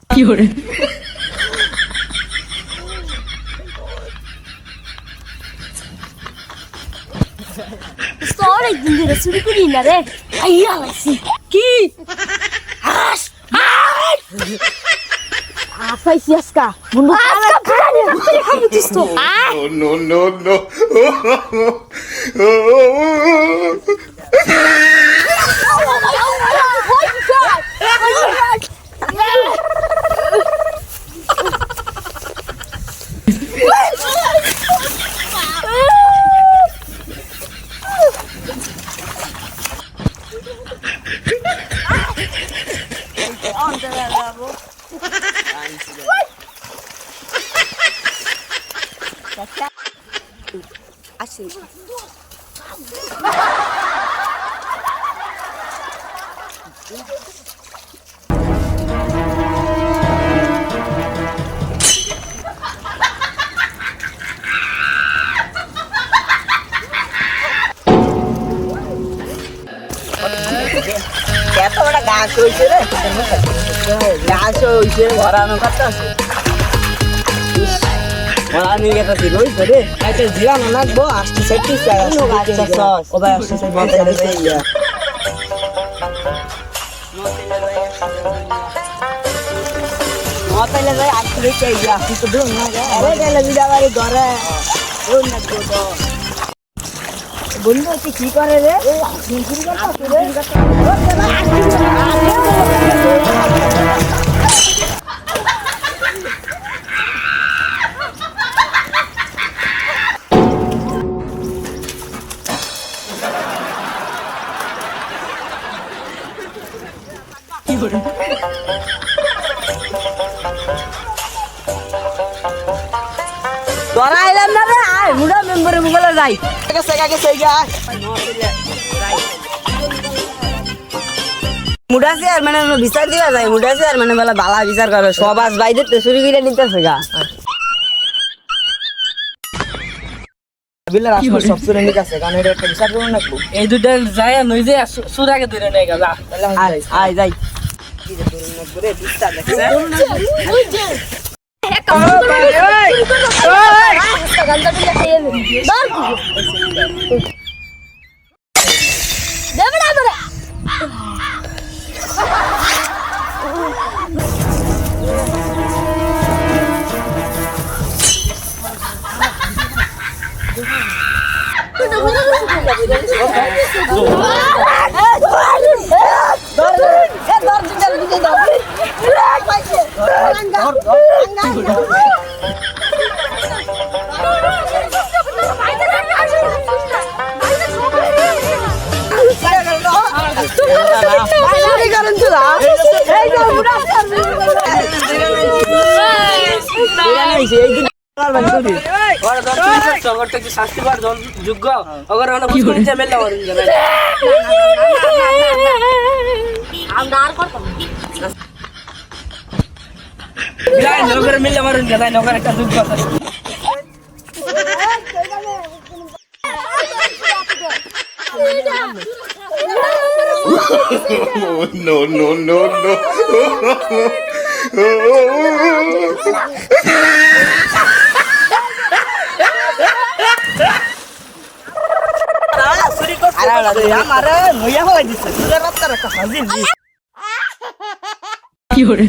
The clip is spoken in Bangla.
কি করে অনেক দিন ধরে চুরি করি না রে আইয়া লাগছি কি পাইছি আজকা বন্ধু আজকা বিরিয়ানি তুই খাবি দিস তো No, no, no, no. আসি এত বড় গাছ হয়েছে রে গাছ হয়েছে ভরানো কথা আছে ভরানি গেছে তুই রয়েছে রে আচ্ছা জিরা না নাকবো আসতে সেটি ও ভাই আসতে সেটি মতাইলে যাই আসতে চাই আসতে তো দূর না আরে গেলে বিদা বাড়ি ঘরে দূর না তো বন্ধু তুই কি করে রে কি করে তোরা এলাম না রে আয় মুড়া মেম্বারে মোবাইলে যাই মুডা চেয়ারম্যান বিচার দিবা যায় মুডা চেয়ারম্যান বেলা বালা বিচার করে সব আজ বাইরে তো চুরি করে নিতেছে গা বিল্লার আসলে সব চুরি নিতে আছে কারণ এটা একটা বিচার করুন নাকবো এই দুটো যায় নই যে সুর আগে ধরে নিয়ে গেল আয় আয় যাই কি যে করুন নাকবো রে বিচার দেখছে শাস্তি পাওয়ার যোগ্য অগর মেলা নগর মিলে মারুন গেলায় নগর একটা যোগ্য No, no, no, no. আমারে নইয়া হয়ে দিচ্ছে একটা হাজির কি করে